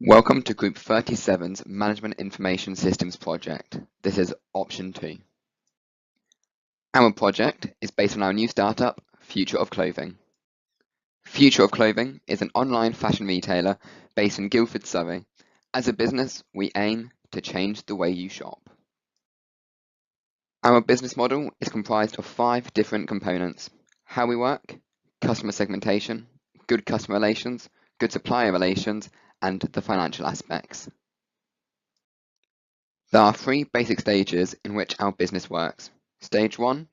Welcome to Group 37's Management Information Systems project. This is Option 2. Our project is based on our new startup, Future of Clothing. Future of Clothing is an online fashion retailer based in Guildford, Surrey. As a business, we aim to change the way you shop. Our business model is comprised of 5 different components: how we work, customer segmentation, good customer relations, good supplier relations, and the financial aspects. There are 3 basic stages in which our business works. Stage 1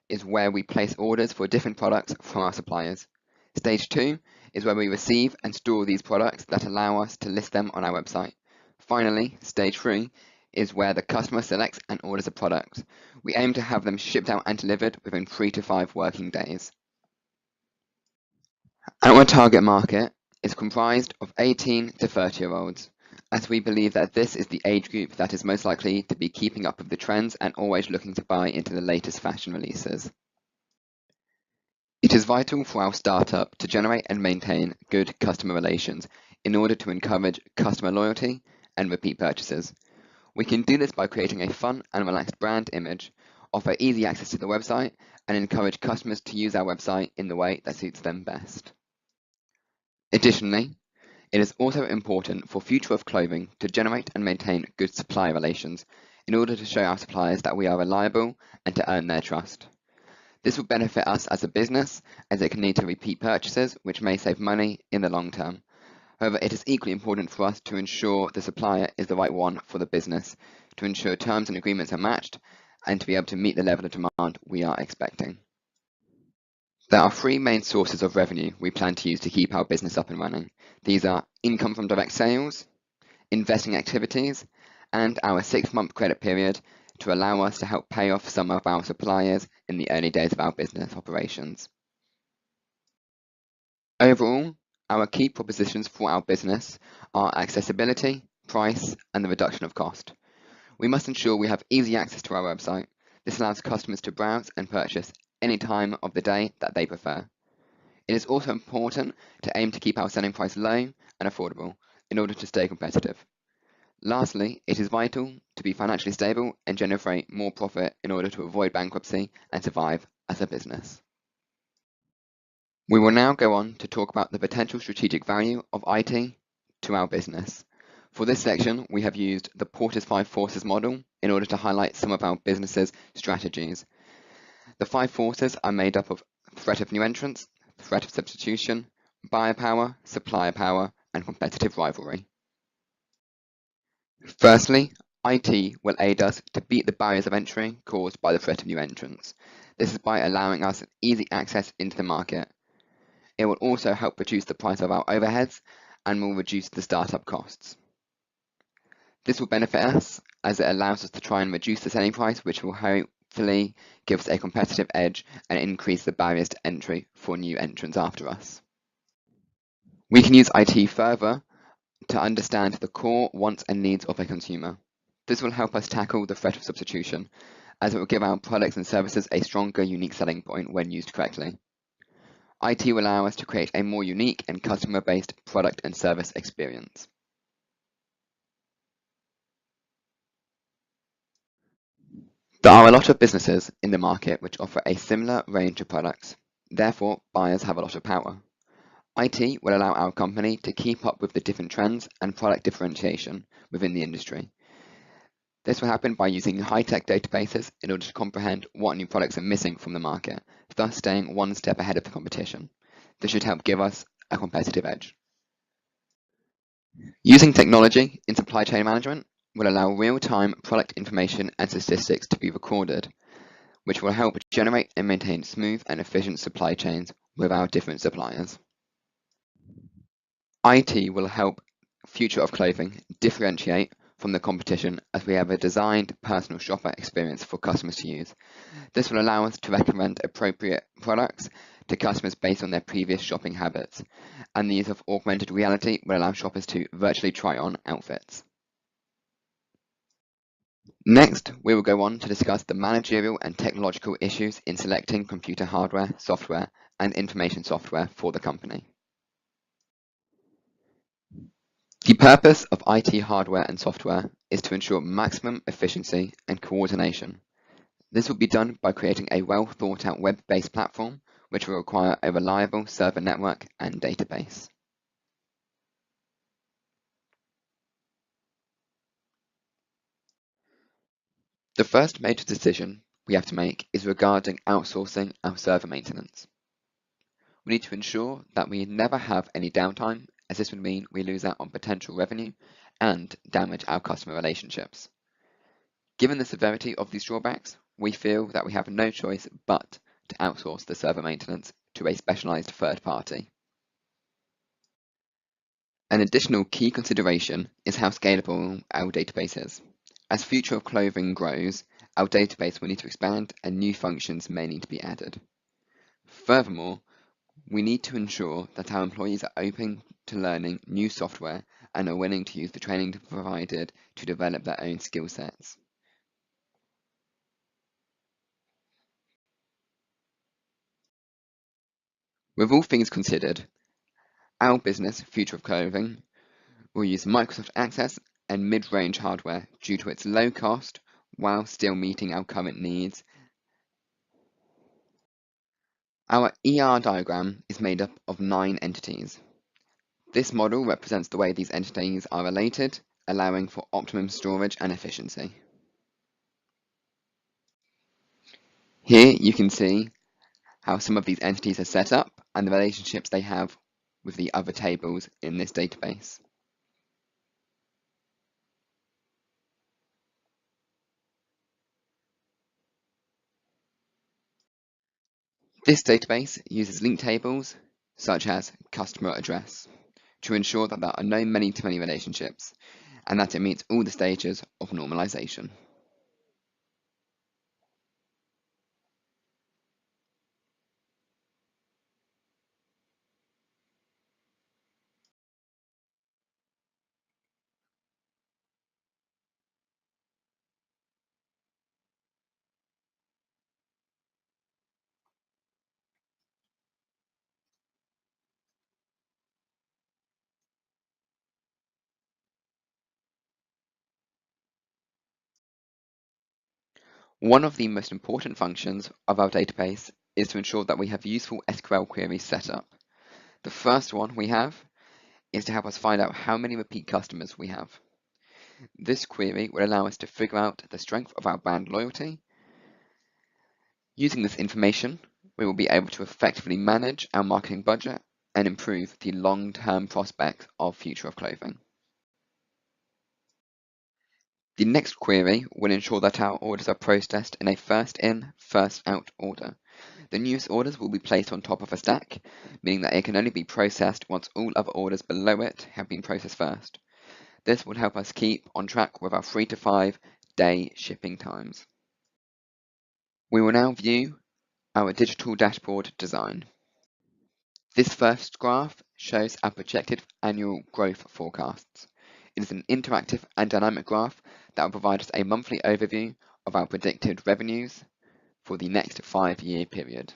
is where we place orders for different products from our suppliers. Stage 2 is where we receive and store these products that allow us to list them on our website. Finally, Stage 3 is where the customer selects and orders a product. We aim to have them shipped out and delivered within 3 to 5 working days. Our target market is comprised of 18 to 30-year-olds, as we believe that this is the age group that is most likely to be keeping up with the trends and always looking to buy into the latest fashion releases. It is vital for our startup to generate and maintain good customer relations in order to encourage customer loyalty and repeat purchases. We can do this by creating a fun and relaxed brand image, offer easy access to the website, and encourage customers to use our website in the way that suits them best. Additionally, it is also important for Future of Clothing to generate and maintain good supplier relations in order to show our suppliers that we are reliable and to earn their trust. This will benefit us as a business, as it can lead to repeat purchases, which may save money in the long term. However, it is equally important for us to ensure the supplier is the right one for the business, to ensure terms and agreements are matched, and to be able to meet the level of demand we are expecting. There are 3 main sources of revenue we plan to use to keep our business up and running. These are income from direct sales, investing activities, and our 6-month credit period to allow us to help pay off some of our suppliers in the early days of our business operations. Overall, our key propositions for our business are accessibility, price, and the reduction of cost. We must ensure we have easy access to our website. This allows customers to browse and purchase any time of the day that they prefer. It is also important to aim to keep our selling price low and affordable in order to stay competitive. Lastly, it is vital to be financially stable and generate more profit in order to avoid bankruptcy and survive as a business. We will now go on to talk about the potential strategic value of IT to our business. For this section, we have used the Porter's 5 Forces model in order to highlight some of our business's strategies. The 5 forces are made up of threat of new entrants, threat of substitution, buyer power, supplier power, and competitive rivalry. Firstly, IT will aid us to beat the barriers of entry caused by the threat of new entrants. This is by allowing us easy access into the market. It will also help reduce the price of our overheads and will reduce the startup costs. This will benefit us as it allows us to try and reduce the selling price, which will hopefully give us a competitive edge and increase the barriers to entry for new entrants after us. We can use IT further to understand the core wants and needs of a consumer. This will help us tackle the threat of substitution, as it will give our products and services a stronger, unique selling point when used correctly. IT will allow us to create a more unique and customer-based product and service experience. There are a lot of businesses in the market which offer a similar range of products. Therefore, buyers have a lot of power. IT will allow our company to keep up with the different trends and product differentiation within the industry. This will happen by using high-tech databases in order to comprehend what new products are missing from the market, thus staying one step ahead of the competition. This should help give us a competitive edge. Using technology in supply chain management will allow real-time product information and statistics to be recorded, which will help generate and maintain smooth and efficient supply chains with our different suppliers. IT will help Future of Clothing differentiate from the competition as we have a designed personal shopper experience for customers to use. This will allow us to recommend appropriate products to customers based on their previous shopping habits, and the use of augmented reality will allow shoppers to virtually try on outfits. Next, we will go on to discuss the managerial and technological issues in selecting computer hardware, software, and information software for the company. The purpose of IT hardware and software is to ensure maximum efficiency and coordination. This will be done by creating a well thought out web-based platform which will require a reliable server network and database. The first major decision we have to make is regarding outsourcing our server maintenance. We need to ensure that we never have any downtime, as this would mean we lose out on potential revenue and damage our customer relationships. Given the severity of these drawbacks, we feel that we have no choice but to outsource the server maintenance to a specialized third party. An additional key consideration is how scalable our database is. As Future of Clothing grows, our database will need to expand and new functions may need to be added. Furthermore, we need to ensure that our employees are open to learning new software and are willing to use the training provided to develop their own skill sets. With all things considered, our business, Future of Clothing, will use Microsoft Access and mid-range hardware due to its low cost while still meeting our current needs. Our ER diagram is made up of 9 entities. This model represents the way these entities are related, allowing for optimum storage and efficiency. Here you can see how some of these entities are set up and the relationships they have with the other tables in this database. This database uses link tables, such as customer address, to ensure that there are no many-to-many relationships and that it meets all the stages of normalization. One of the most important functions of our database is to ensure that we have useful SQL queries set up. The first one we have is to help us find out how many repeat customers we have. This query will allow us to figure out the strength of our brand loyalty. Using this information, we will be able to effectively manage our marketing budget and improve the long-term prospects of Future of Clothing. The next query will ensure that our orders are processed in a first in, first out order. The newest orders will be placed on top of a stack, meaning that it can only be processed once all other orders below it have been processed first. This will help us keep on track with our 3 to 5 day shipping times. We will now view our digital dashboard design. This first graph shows our projected annual growth forecasts. It is an interactive and dynamic graph that will provide us a monthly overview of our predicted revenues for the next 5-year period.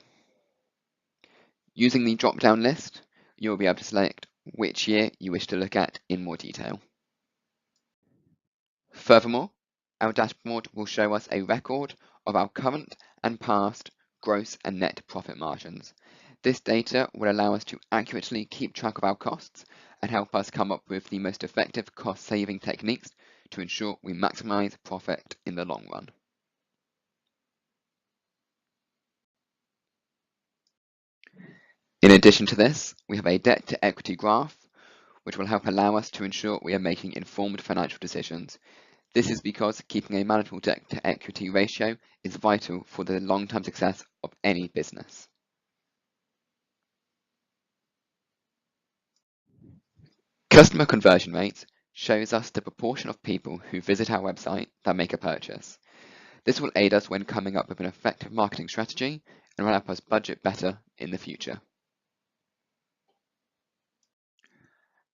Using the drop-down list, you will be able to select which year you wish to look at in more detail. Furthermore, our dashboard will show us a record of our current and past gross and net profit margins. This data will allow us to accurately keep track of our costs and help us come up with the most effective cost-saving techniques to ensure we maximize profit in the long run. In addition to this, we have a debt-to-equity graph, which will help allow us to ensure we are making informed financial decisions. This is because keeping a manageable debt-to-equity ratio is vital for the long-term success of any business. Customer conversion rate shows us the proportion of people who visit our website that make a purchase. This will aid us when coming up with an effective marketing strategy and will help us budget better in the future.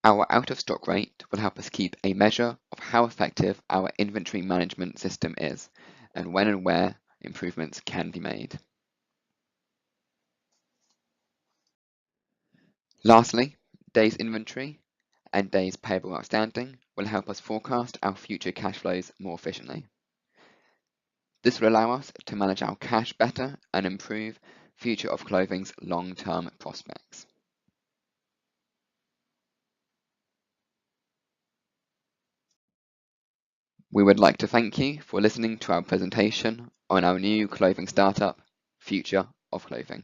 Our out-of-stock rate will help us keep a measure of how effective our inventory management system is and when and where improvements can be made. Lastly, days inventory and days payable outstanding will help us forecast our future cash flows more efficiently. This will allow us to manage our cash better and improve Future of Clothing's long-term prospects. We would like to thank you for listening to our presentation on our new clothing startup, Future of Clothing.